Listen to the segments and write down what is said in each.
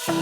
I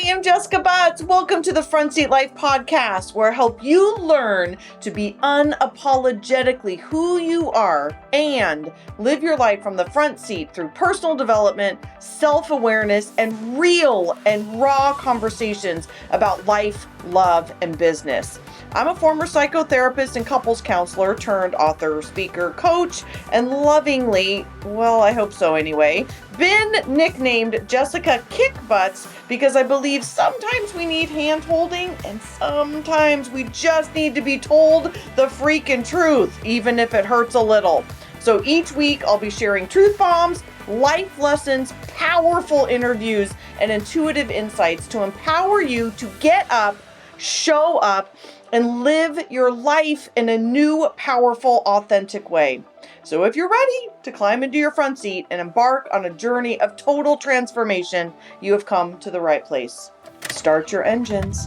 am Jessica Butts. Welcome to the Front Seat Life podcast, where I help you learn to be unapologetically who you are and live your life from the front seat through personal development, self-awareness, and real and raw conversations about life, love, and business. I'm a former psychotherapist and couples counselor turned author, speaker, coach, and lovingly, well, I hope so anyway, been nicknamed Jessica Kick Butts because I believe sometimes we need hand-holding and sometimes we just need to be told the freaking truth, even if it hurts a little. So each week I'll be sharing truth bombs, life lessons, powerful interviews, and intuitive insights to empower you to get up, show up, and live your life in a new, powerful, authentic way. So if you're ready to climb into your front seat and embark on a journey of total transformation, you have come to the right place. Start your engines.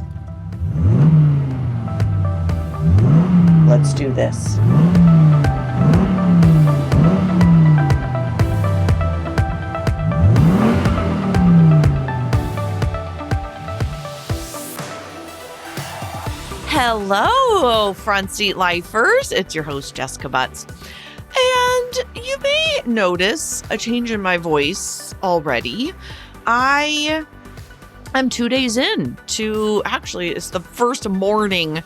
Let's do this. Hello, Front Seat Lifers. It's your host, Jessica Butts. And you may notice a change in my voice already. I am 2 days in to, actually, it's the first morning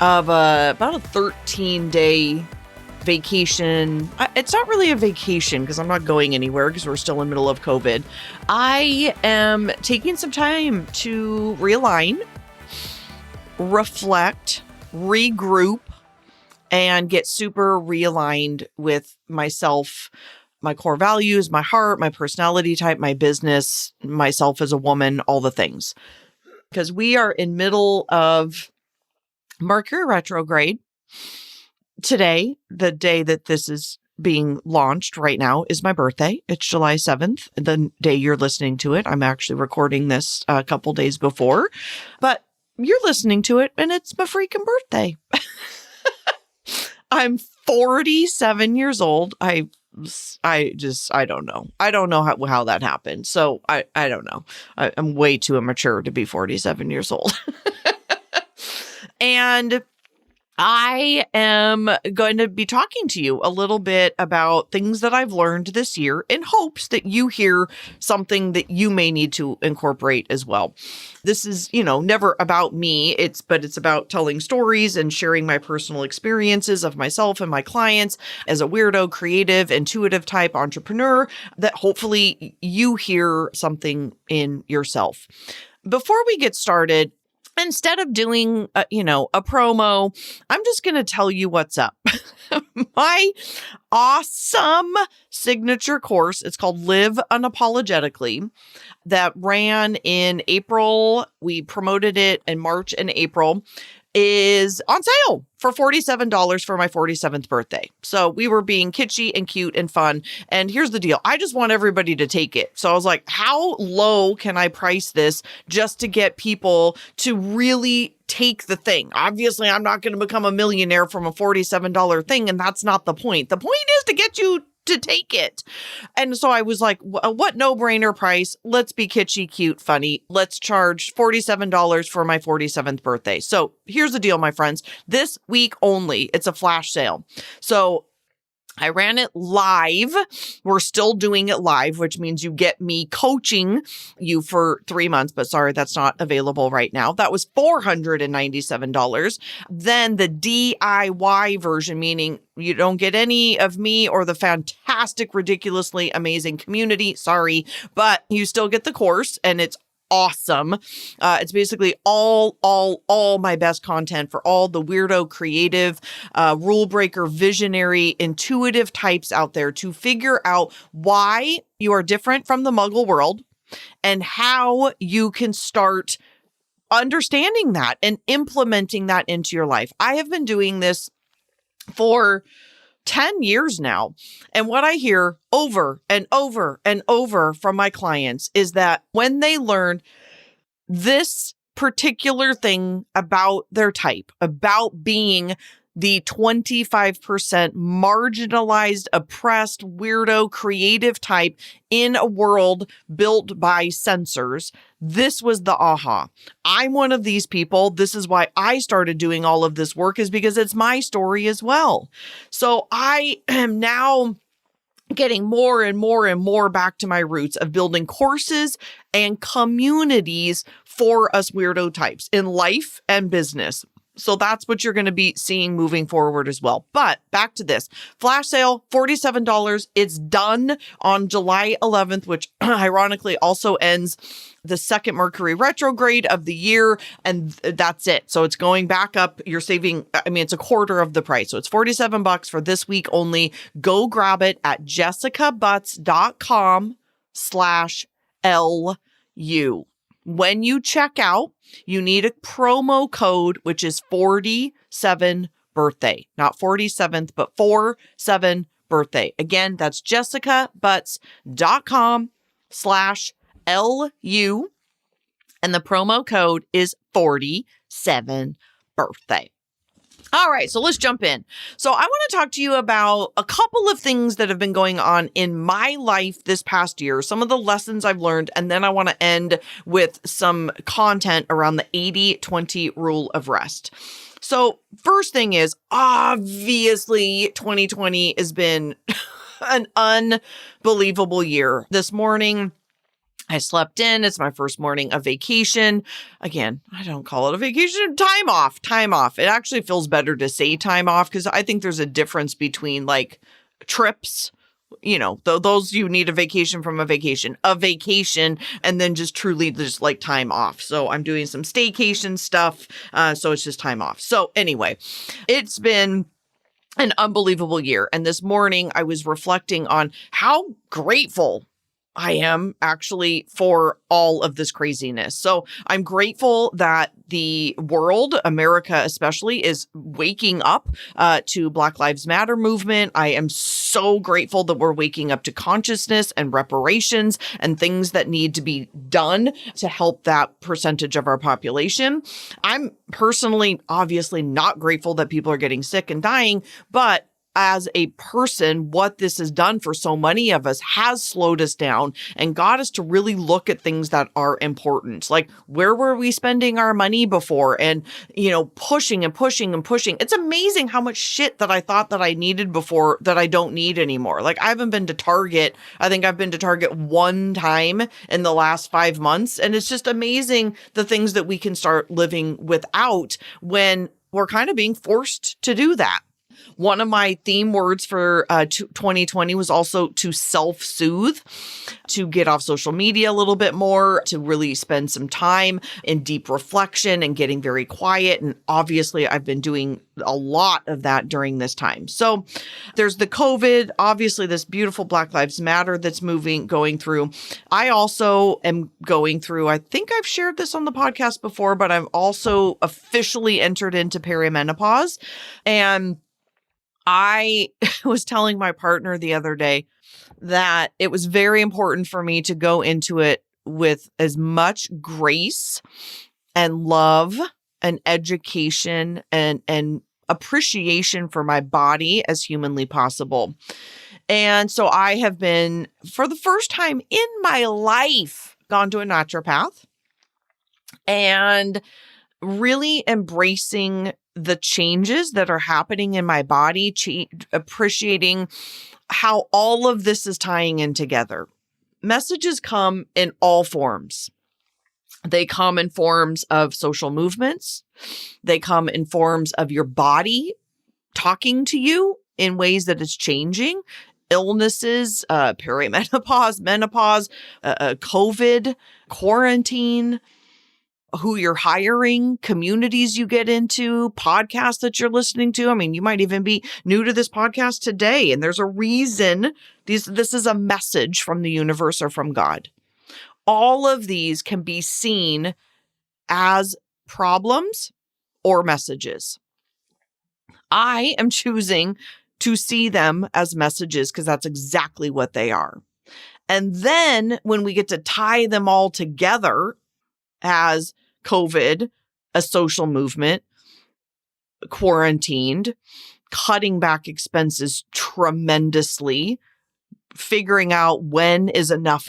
of about a 13-day vacation. It's not really a vacation because I'm not going anywhere because we're still in the middle of COVID. I am taking some time to realign, reflect, regroup, and get super realigned with myself, my core values, my heart, my personality type, my business, myself as a woman, all the things. Because we are in middle of Mercury retrograde. Today, the day that this is being launched right now, is my birthday. It's July 7th, the day you're listening to it. I'm actually recording this a couple days before, but you're listening to it and it's my freaking birthday. I'm 47 years old. I don't know. I don't know how that happened. So I don't know. I'm way too immature to be 47 years old. And I am going to be talking to you a little bit about things that I've learned this year in hopes that you hear something that you may need to incorporate as well. This is, never about me. It's about telling stories and sharing my personal experiences of myself and my clients as a weirdo, creative, intuitive type entrepreneur that hopefully you hear something in yourself. Before we get started, instead of doing, a promo, I'm just going to tell you what's up. My awesome signature course, it's called Live Unapologetically, that ran in April. We promoted it in March and April, is on sale for $47 for my 47th birthday. So we were being kitschy and cute and fun. And here's the deal. I just want everybody to take it. So I was like, how low can I price this just to get people to really take the thing? Obviously, I'm not going to become a millionaire from a $47 thing. And that's not the point. The point is to get you to take it. And so I was like, what no-brainer price? Let's be kitschy, cute, funny. Let's charge $47 for my 47th birthday. So here's the deal, my friends. This week only, it's a flash sale. So I ran it live. We're still doing it live, which means you get me coaching you for 3 months. But sorry, that's not available right now. That was $497. Then the DIY version, meaning you don't get any of me or the fantastic, ridiculously amazing community. Sorry, but you still get the course and it's awesome. It's basically all my best content for all the weirdo, creative, rule breaker, visionary, intuitive types out there to figure out why you are different from the muggle world and how you can start understanding that and implementing that into your life. I have been doing this for 10 years now. And what I hear over and over and over from my clients is that when they learn this particular thing about their type, about being the 25% marginalized, oppressed, weirdo, creative type in a world built by censors. This was the aha. I'm one of these people. This is why I started doing all of this work, is because it's my story as well. So I am now getting more and more and more back to my roots of building courses and communities for us weirdo types in life and business. So that's what you're going to be seeing moving forward as well. But back to this flash sale, $47. It's done on July 11th, which ironically also ends the second Mercury retrograde of the year. And that's it. So it's going back up. You're saving, it's a quarter of the price. So it's $47 for this week only. Go grab it at jessicabutts.com/LU. When you check out, you need a promo code, which is 47 birthday, not 47th, but 47 birthday. Again, that's jessicabutts.com/LU. And the promo code is 47 birthday. All right, so let's jump in. So I want to talk to you about a couple of things that have been going on in my life this past year, some of the lessons I've learned, and then I want to end with some content around the 80-20 rule of rest. So first thing is, obviously, 2020 has been an unbelievable year. This morning, I slept in. It's my first morning of vacation. Again, I don't call it a vacation. Time off. It actually feels better to say time off because I think there's a difference between like trips, those you need a vacation from a vacation, and then just truly just like time off. So I'm doing some staycation stuff. So it's just time off. So anyway, it's been an unbelievable year. And this morning I was reflecting on how grateful I am actually for all of this craziness. So I'm grateful that the world, America especially, is waking up to Black Lives Matter movement. I am so grateful that we're waking up to consciousness and reparations and things that need to be done to help that percentage of our population. I'm personally, obviously not grateful that people are getting sick and dying, but as a person, what this has done for so many of us has slowed us down and got us to really look at things that are important. Like, where were we spending our money before? And, pushing and pushing and pushing. It's amazing how much shit that I thought that I needed before that I don't need anymore. Like, I haven't been to Target. I think I've been to Target one time in the last 5 months. And it's just amazing the things that we can start living without when we're kind of being forced to do that. One of my theme words for 2020 was also to self-soothe, to get off social media a little bit more, to really spend some time in deep reflection and getting very quiet. And obviously, I've been doing a lot of that during this time. So there's the COVID, obviously this beautiful Black Lives Matter that's going through. I also am going through, I think I've shared this on the podcast before, but I've also officially entered into perimenopause. And I was telling my partner the other day that it was very important for me to go into it with as much grace and love and education and appreciation for my body as humanly possible. And so I have been, for the first time in my life, gone to a naturopath and really embracing the changes that are happening in my body, appreciating how all of this is tying in together. Messages come in all forms. They come in forms of social movements. They come in forms of your body talking to you in ways that it's changing. Illnesses, perimenopause, menopause, COVID, quarantine, who you're hiring, communities you get into, podcasts that you're listening to. You might even be new to this podcast today, and there's a reason. This is a message from the universe or from God. All of these can be seen as problems or messages. I am choosing to see them as messages because that's exactly what they are. And then when we get to tie them all together as COVID, a social movement, quarantined, cutting back expenses tremendously, figuring out when is enough.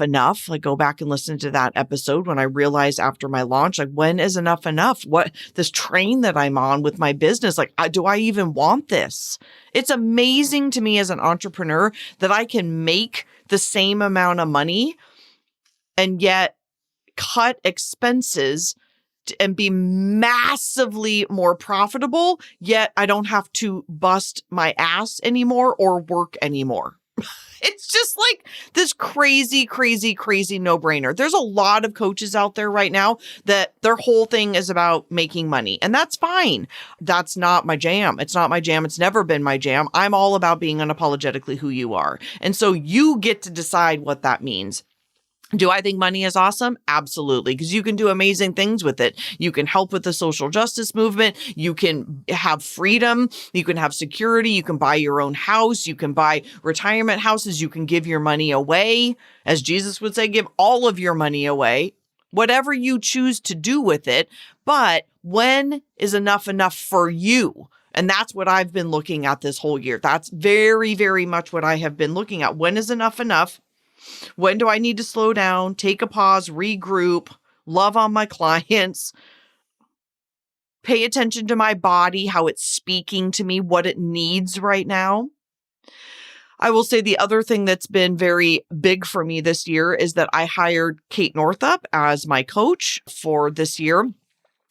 Like, go back and listen to that episode when I realized after my launch, like, when is enough? What this train that I'm on with my business, like, do I even want this? It's amazing to me as an entrepreneur that I can make the same amount of money and yet cut expenses and be massively more profitable, yet I don't have to bust my ass anymore or work anymore. It's just like this crazy, crazy, crazy no-brainer. There's a lot of coaches out there right now that their whole thing is about making money, and that's fine. That's not my jam. It's not my jam. It's never been my jam. I'm all about being unapologetically who you are. And so you get to decide what that means. Do I think money is awesome? Absolutely, because you can do amazing things with it. You can help with the social justice movement. You can have freedom. You can have security. You can buy your own house. You can buy retirement houses. You can give your money away. As Jesus would say, give all of your money away, whatever you choose to do with it. But when is enough for you? And that's what I've been looking at this whole year. That's very, very much what I have been looking at. When is enough? When do I need to slow down, take a pause, regroup, love on my clients, pay attention to my body, how it's speaking to me, what it needs right now? I will say the other thing that's been very big for me this year is that I hired Kate Northup as my coach for this year,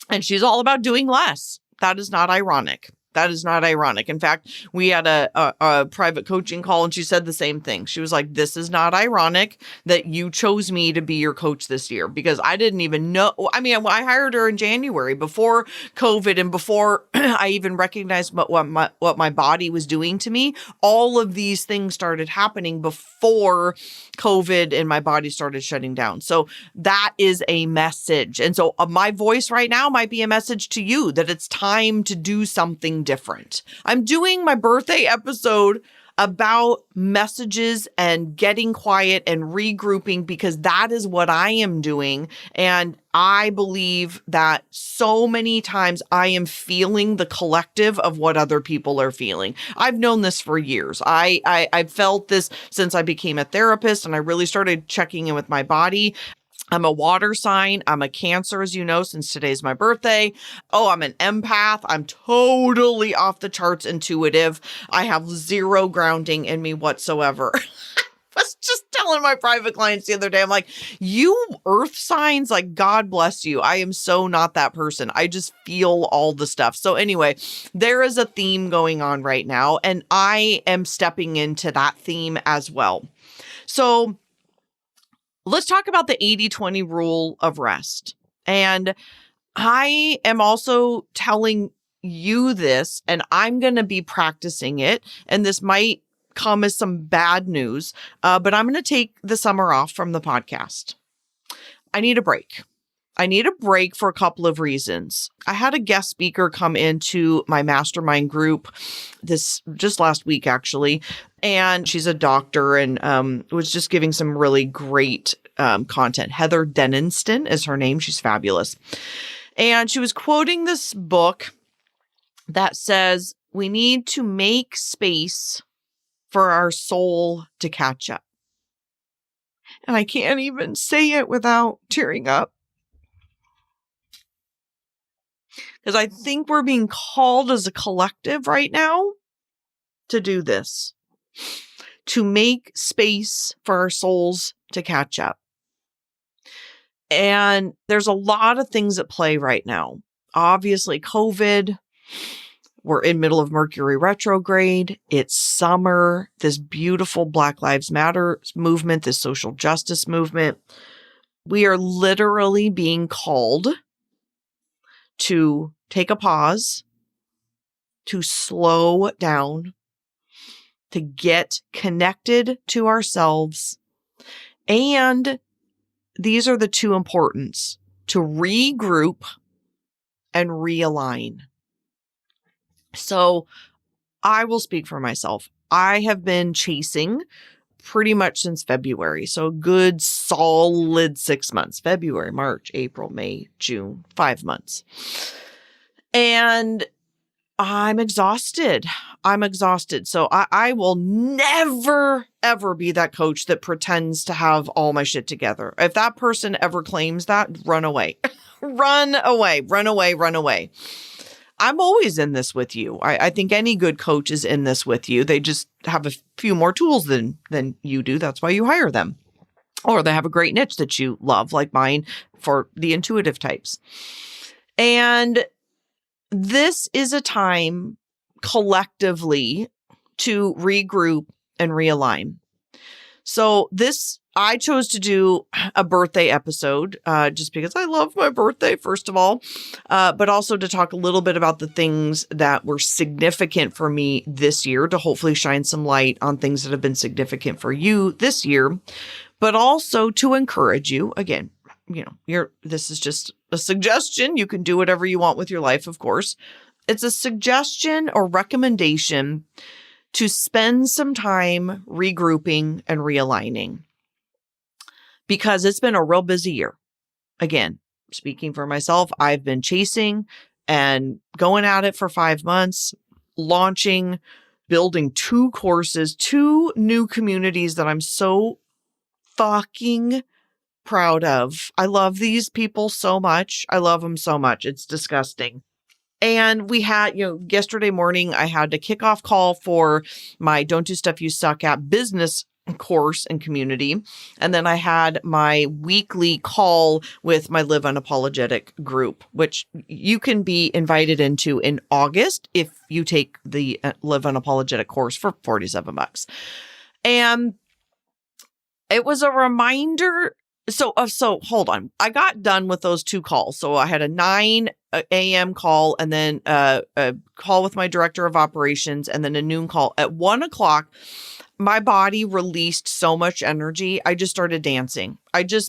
and she's all about doing less. That is not ironic. In fact, we had a private coaching call and she said the same thing. She was like, this is not ironic that you chose me to be your coach this year, because I didn't even know. I mean, I hired her in January before COVID and before I even recognized what my body was doing to me. All of these things started happening before COVID and my body started shutting down. So that is a message. And so my voice right now might be a message to you that it's time to do something different. I'm doing my birthday episode about messages and getting quiet and regrouping because that is what I am doing. And I believe that so many times I am feeling the collective of what other people are feeling. I've known this for years. I've felt this since I became a therapist and I really started checking in with my body. I'm a water sign. I'm a Cancer, as you know, since today's my birthday. Oh, I'm an empath. I'm totally off the charts intuitive. I have zero grounding in me whatsoever. I was just telling my private clients the other day, I'm like, you earth signs, like, God bless you. I am so not that person. I just feel all the stuff. So anyway, there is a theme going on right now, and I am stepping into that theme as well. So let's talk about the 80-20 rule of rest. And I am also telling you this, and I'm going to be practicing it. And this might come as some bad news, but I'm going to take the summer off from the podcast. I need a break. I need a break for a couple of reasons. I had a guest speaker come into my mastermind group this just last week, actually, and she's a doctor and was just giving some really great content. Heather Denniston is her name. She's fabulous. And she was quoting this book that says, we need to make space for our soul to catch up. And I can't even say it without tearing up, because I think we're being called as a collective right now to do this, to make space for our souls to catch up. And there's a lot of things at play right now. Obviously, COVID, we're in middle of Mercury retrograde. It's summer, this beautiful Black Lives Matter movement, this social justice movement. We are literally being called to take a pause, to slow down, to get connected to ourselves. And these are the two importance: to regroup and realign. So I will speak for myself. I have been chasing pretty much since February. So a good solid 6 months, February, March, April, May, June, 5 months. And I'm exhausted. I'm exhausted. So I will never, ever be that coach that pretends to have all my shit together. If that person ever claims that, run away. Run away, run away, run away. I'm always in this with you. I think any good coach is in this with you. They just have a few more tools than you do. That's why you hire them. Or they have a great niche that you love, like mine for the intuitive types. And this is a time collectively to regroup and realign. So I chose to do a birthday episode just because I love my birthday, first of all, but also to talk a little bit about the things that were significant for me this year, to hopefully shine some light on things that have been significant for you this year, but also to encourage you. Again, this is just a suggestion. You can do whatever you want with your life, of course. It's a suggestion or recommendation to spend some time regrouping and realigning, because it's been a real busy year. Again, speaking for myself, I've been chasing and going at it for 5 months, launching, building 2 courses, 2 new communities that I'm so fucking proud of. I love these people so much. I love them so much. It's disgusting. And we had, yesterday morning, I had a kickoff call for my Don't Do Stuff You Suck At business course and community. And then I had my weekly call with my Live Unapologetic group, which you can be invited into in August if you take the Live Unapologetic course for $47. And it was a reminder. So hold on. I got done with those 2 calls. So I had a 9 a.m. call and then a call with my director of operations and then a noon call. At 1 o'clock, my body released so much energy. I just started dancing.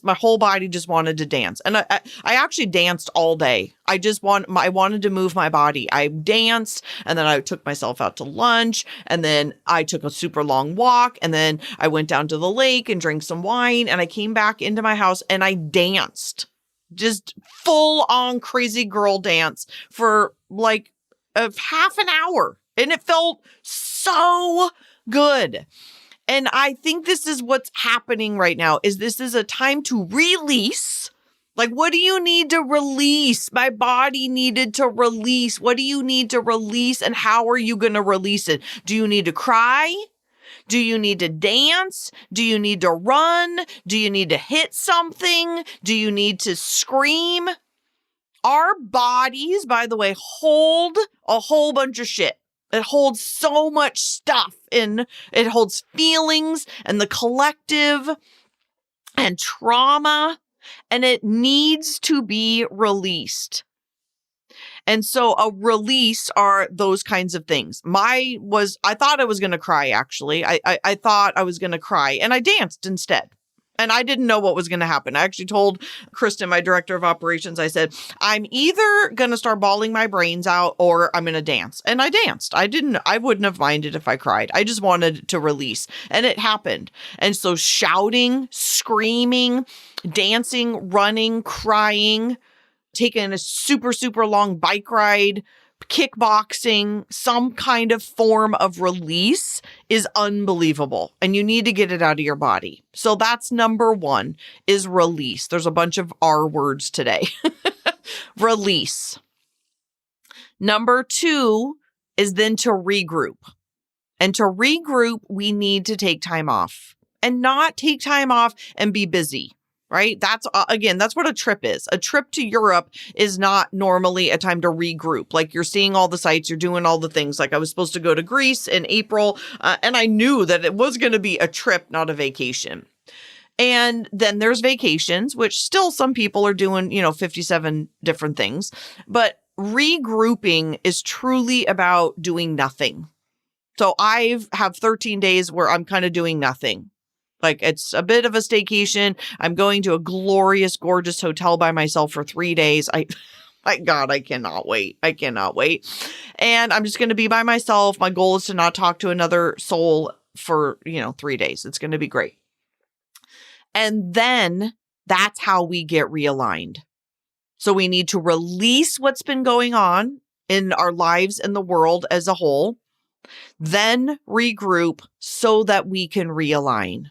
My whole body just wanted to dance. And I actually danced all day. I wanted to move my body. I danced and then I took myself out to lunch and then I took a super long walk and then I went down to the lake and drank some wine and I came back into my house and I danced. Just full on crazy girl dance for like half an hour. And it felt so good. And I think this is what's happening right now, is this is a time to release. Like, what do you need to release? My body needed to release. What do you need to release? And how are you going to release it? Do you need to cry? Do you need to dance? Do you need to run? Do you need to hit something? Do you need to scream? Our bodies, by the way, hold a whole bunch of shit. It holds so much stuff it holds feelings and the collective and trauma, and it needs to be released. And so a release are those kinds of things. I thought I was going to cry, actually. I thought I was going to cry and I danced instead. And I didn't know what was going to happen. I actually told Kristen, my director of operations, I said, I'm either going to start bawling my brains out or I'm going to dance. And I danced. I wouldn't have minded if I cried. I just wanted to release. And it happened. And so shouting, screaming, dancing, running, crying, taking a super, super long bike ride, kickboxing, some kind of form of release is unbelievable. And you need to get it out of your body. So that's number 1, is release. There's a bunch of R words today. Release. Number 2 is then to regroup. And to regroup, we need to take time off, and not take time off and be busy. Right? That's what a trip is. A trip to Europe is not normally a time to regroup. Like, you're seeing all the sites, you're doing all the things. Like, I was supposed to go to Greece in April, and I knew that it was going to be a trip, not a vacation. And then there's vacations, which still some people are doing, 57 different things. But regrouping is truly about doing nothing. So I have 13 days where I'm kind of doing nothing. Like, it's a bit of a staycation. I'm going to a glorious, gorgeous hotel by myself for 3 days. My God, I cannot wait. I cannot wait. And I'm just going to be by myself. My goal is to not talk to another soul for, 3 days. It's going to be great. And then that's how we get realigned. So we need to release what's been going on in our lives and the world as a whole, then regroup so that we can realign.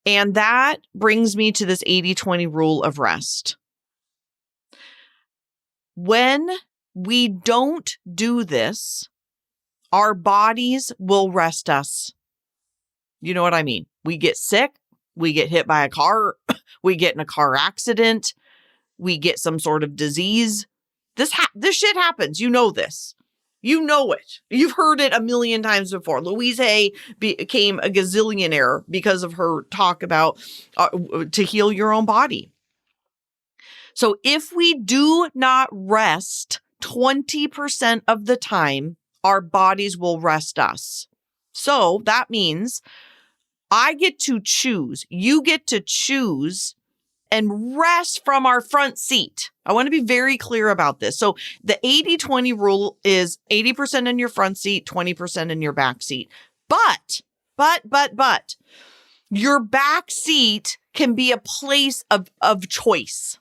And that brings me to this 80-20 rule of rest. When we don't do this, our bodies will rest us. You know what I mean? We get sick, we get hit by a car, we get in a car accident, we get some sort of disease. This shit happens. You know this. You know it. You've heard it a million times before. Louise Hay became a gazillionaire because of her talk about to heal your own body. So if we do not rest 20% of the time, our bodies will rest us. So that means I get to choose. You get to choose and rest from our front seat. I want to be very clear about this. So the 80-20 rule is 80% in your front seat, 20% in your back seat. But, your back seat can be a place of choice.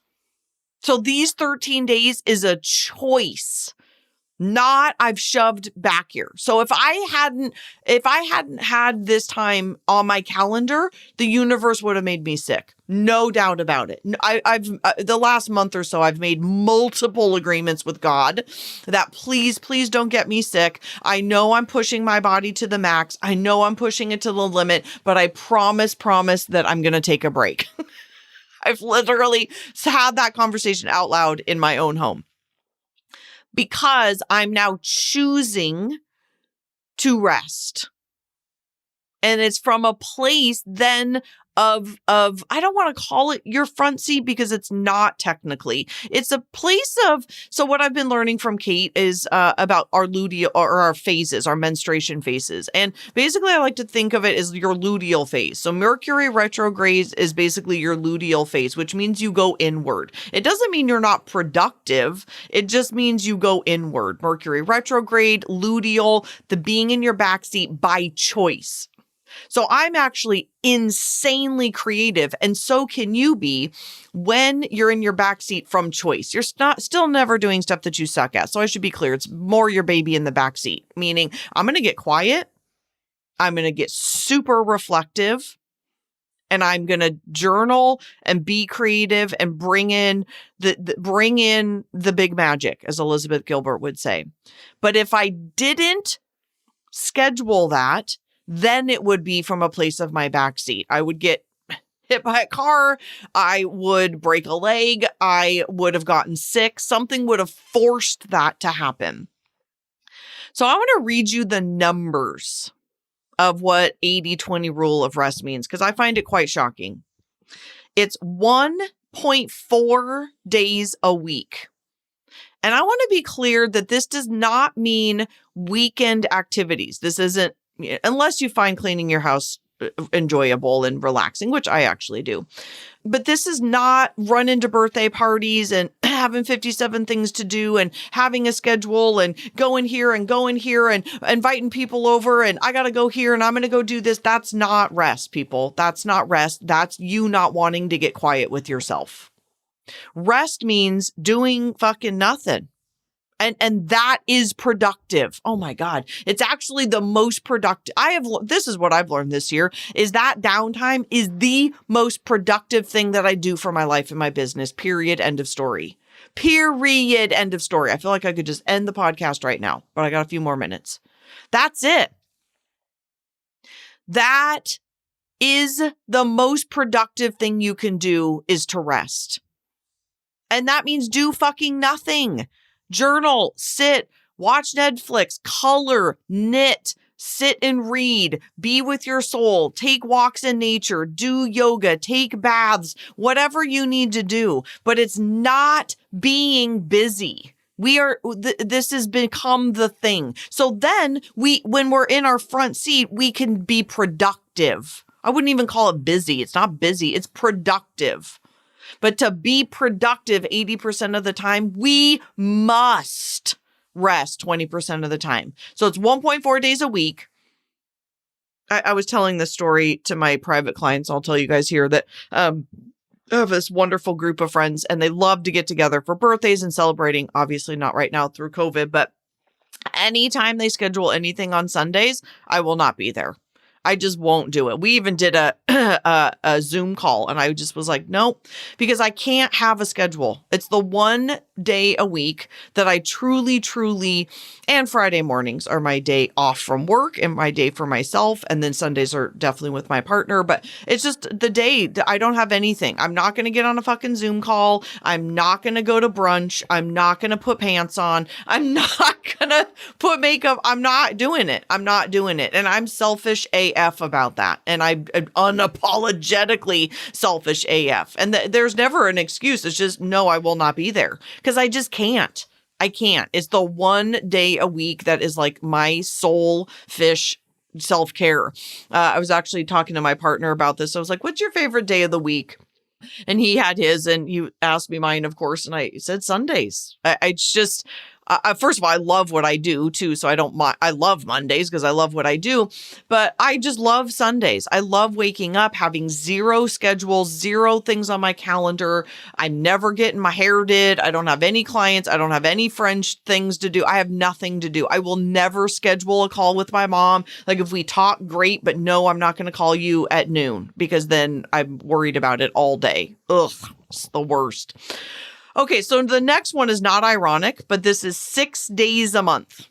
So these 13 days is a choice, not I've shoved back here. So if I hadn't had this time on my calendar, the universe would have made me sick. No doubt about it. I've the last month or so, I've made multiple agreements with God that please don't get me sick. I know I'm pushing my body to the max. I know I'm pushing it to the limit, but I promise that I'm going to take a break. I've literally had that conversation out loud in my own home. Because I'm now choosing to rest. And it's from a place then of I don't want to call it your front seat because it's not technically. It's a place of, so what I've been learning from Kate is about our luteal or our phases, our menstruation phases. And basically I like to think of it as your luteal phase. So Mercury retrograde is basically your luteal phase, which means you go inward. It doesn't mean you're not productive. It just means you go inward. Mercury retrograde, luteal, the being in your backseat by choice. So I'm actually insanely creative, and so can you be when you're in your backseat from choice. You're still never doing stuff that you suck at. So I should be clear. It's more your baby in the backseat, meaning I'm going to get quiet. I'm going to get super reflective, and I'm going to journal and be creative and bring in the big magic, as Elizabeth Gilbert would say. But if I didn't schedule that, then it would be from a place of my backseat. I would get hit by a car. I would break a leg. I would have gotten sick. Something would have forced that to happen. So I want to read you the numbers of what 80-20 rule of rest means, because I find it quite shocking. It's 1.4 days a week. And I want to be clear that this does not mean weekend activities. This isn't, unless you find cleaning your house enjoyable and relaxing, which I actually do. But this is not running to birthday parties and having 57 things to do and having a schedule and going here and inviting people over and I got to go here and I'm going to go do this. That's not rest, people. That's not rest. That's you not wanting to get quiet with yourself. Rest means doing fucking nothing. And that is productive. Oh my God. It's actually the most productive. This is what I've learned this year, is that downtime is the most productive thing that I do for my life and my business. Period. End of story. Period. End of story. I feel like I could just end the podcast right now, but I got a few more minutes. That's it. That is the most productive thing you can do, is to rest. And that means do fucking nothing. Journal, sit, watch Netflix, color, knit, sit and read, be with your soul, take walks in nature, do yoga, take baths, whatever you need to do. But it's not being busy. This has become the thing. So then when we're in our front seat, we can be productive. I wouldn't even call it busy. It's not busy. It's productive. But to be productive 80% of the time, we must rest 20% of the time. So it's 1.4 days a week. I was telling this story to my private clients. I'll tell you guys here that I have this wonderful group of friends, and they love to get together for birthdays and celebrating. Obviously not right now through COVID, but anytime they schedule anything on Sundays, I will not be there. I just won't do it. We even did a a Zoom call, and I just was like, nope, because I can't have a schedule. It's the one day a week that I truly, and Friday mornings are my day off from work and my day for myself. And then Sundays are definitely with my partner, but it's just the day that I don't have anything. I'm not going to get on a fucking Zoom call. I'm not going to go to brunch. I'm not going to put pants on. I'm not going to put makeup. I'm not doing it. I'm not doing it. And I'm selfish AF about that. And I'm unapologetically selfish AF. And there's never an excuse. It's just, no, I will not be there because I just can't. I can't. It's the one day a week that is like my soul fish self-care. I was actually talking to my partner about this. I was like, what's your favorite day of the week? And he had his, and he asked me mine, of course. And I said Sundays. It's just, first of all, I love what I do too. So I don't mind. I love Mondays because I love what I do, but I just love Sundays. I love waking up, having zero schedules, zero things on my calendar. I'm never getting my hair did. I don't have any clients. I don't have any French things to do. I have nothing to do. I will never schedule a call with my mom. Like if we talk, great, but no, I'm not going to call you at noon because then I'm worried about it all day. Ugh, it's the worst. Okay, so the next one is not ironic, but this is 6 days a month.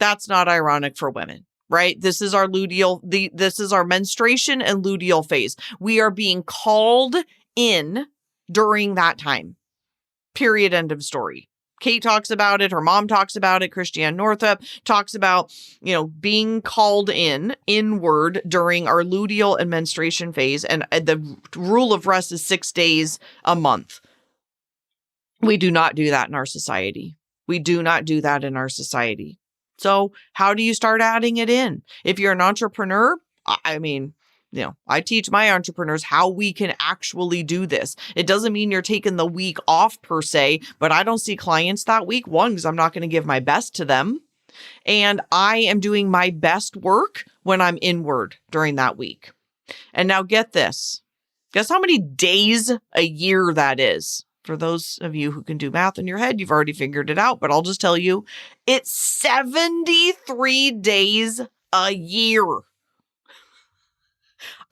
That's not ironic for women, right? This is our luteal, this is our menstruation and luteal phase. We are being called in during that time. Period. End of story. Kate talks about it. Her mom talks about it. Christiane Northrup talks about, being called inward during our luteal and menstruation phase. And the rule of rest is 6 days a month. We do not do that in our society. We do not do that in our society. So how do you start adding it in? If you're an entrepreneur, I teach my entrepreneurs how we can actually do this. It doesn't mean you're taking the week off per se, but I don't see clients that week. One, because I'm not going to give my best to them. And I am doing my best work when I'm inward during that week. And now get this. Guess how many days a year that is? For those of you who can do math in your head, you've already figured it out, but I'll just tell you, it's 73 days a year.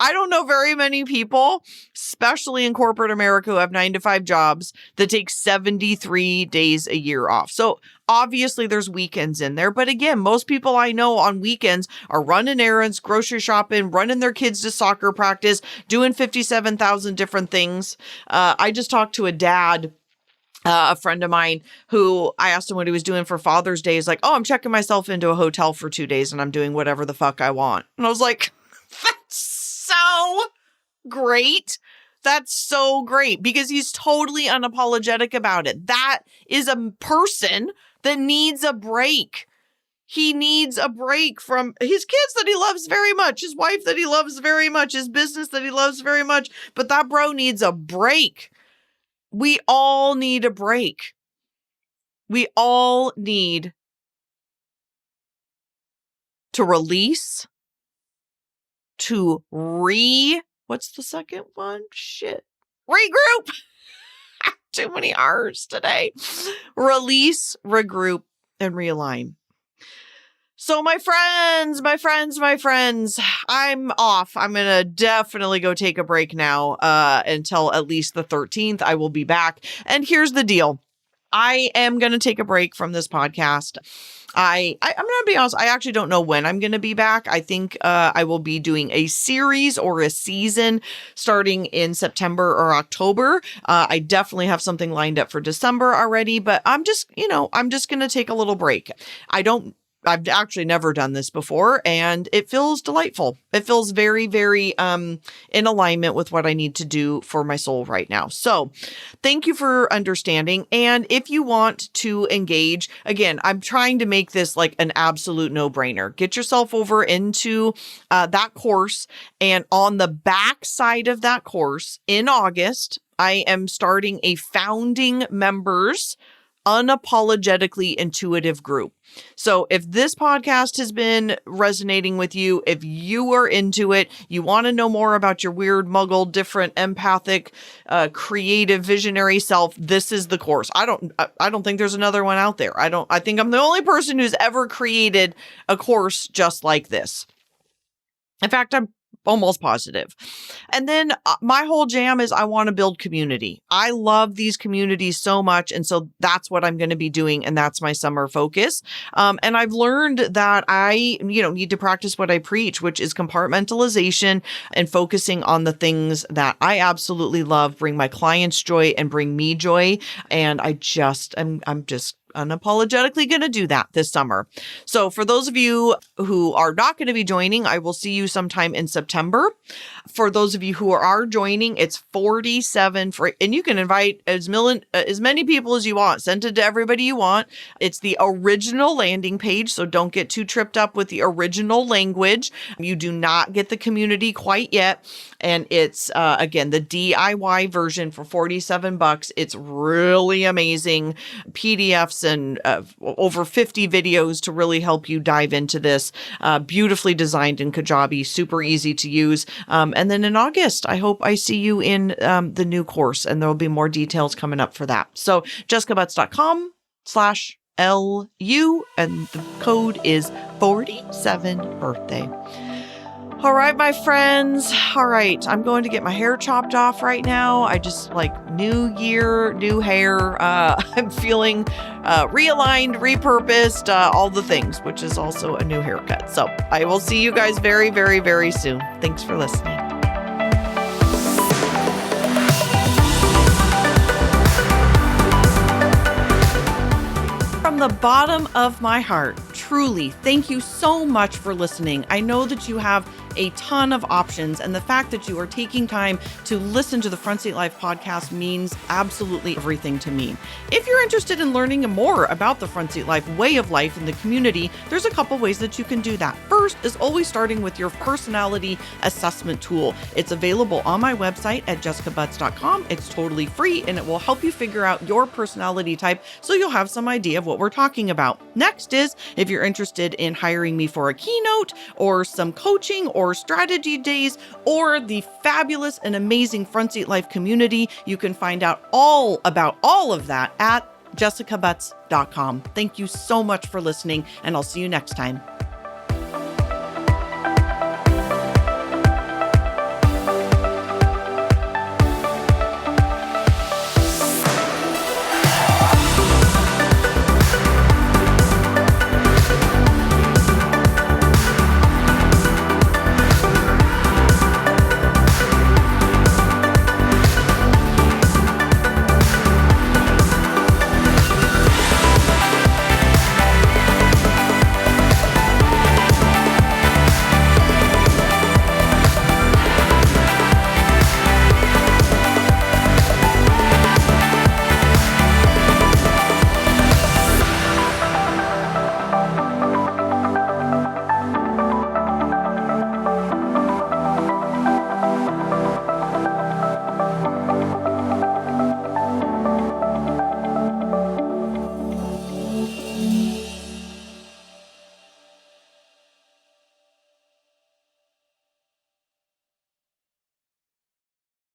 I don't know very many people, especially in corporate America, who have 9-to-5 jobs that take 73 days a year off. So obviously there's weekends in there. But again, most people I know on weekends are running errands, grocery shopping, running their kids to soccer practice, doing 57,000 different things. I just talked to a dad, a friend of mine, who I asked him what he was doing for Father's Day. He's like, oh, I'm checking myself into a hotel for 2 days and I'm doing whatever the fuck I want. And I was like, that's so great. That's so great because he's totally unapologetic about it. That is a person that needs a break. He needs a break from his kids that he loves very much, his wife that he loves very much, his business that he loves very much. But that bro needs a break. We all need a break. We all need to release, to what's the second one? Shit. Regroup. Too many R's today. Release, regroup, and realign. So my friends, I'm off. I'm going to definitely go take a break now until at least the 13th. I will be back. And here's the deal. I am going to take a break from this podcast. I'm going to be honest. I actually don't know when I'm going to be back. I think I will be doing a series or a season starting in September or October. I definitely have something lined up for December already, but I'm just going to take a little break. I've actually never done this before, and it feels delightful. It feels very, very in alignment with what I need to do for my soul right now. So thank you for understanding. And if you want to engage, again, I'm trying to make this like an absolute no-brainer. Get yourself over into that course. And on the back side of that course in August, I am starting a founding members unapologetically intuitive group. So if this podcast has been resonating with you, if you are into it, you want to know more about your weird, muggle, different, empathic, creative, visionary self, this is the course. I don't think there's another one out there. I think I'm the only person who's ever created a course just like this. In fact, I'm almost positive. And then my whole jam is I want to build community. I love these communities so much. And so that's what I'm going to be doing. And that's my summer focus. And I've learned that I, need to practice what I preach, which is compartmentalization and focusing on the things that I absolutely love, bring my clients joy and bring me joy. And I'm just unapologetically going to do that this summer. So for those of you who are not going to be joining, I will see you sometime in September. For those of you who are joining, it's $47 and you can invite as many people as you want. Send it to everybody you want. It's the original landing page, so don't get too tripped up with the original language. You do not get the community quite yet. And it's, again, the DIY version for $47. It's really amazing. PDFs and over 50 videos to really help you dive into this. Beautifully designed in Kajabi, super easy to use. And then in August, I hope I see you in the new course, and there'll be more details coming up for that. So jessicabutts.com/LU, and the code is 47birthday. All right, my friends. All right. I'm going to get my hair chopped off right now. I just new year, new hair. I'm feeling realigned, repurposed, all the things, which is also a new haircut. So I will see you guys very, very, very soon. Thanks for listening. From the bottom of my heart, truly, thank you so much for listening. I know that you have a ton of options, and the fact that you are taking time to listen to the Front Seat Life podcast means absolutely everything to me. If you're interested in learning more about the Front Seat Life way of life in the community, there's a couple ways that you can do that. First is always starting with your personality assessment tool. It's available on my website at jessicabutts.com. It's totally free, and it will help you figure out your personality type so you'll have some idea of what we're talking about. Next is, if you're interested in hiring me for a keynote or some coaching or strategy days or the fabulous and amazing Front Seat Life community, you can find out all about all of that at jessicabutts.com. Thank you so much for listening, and I'll see you next time.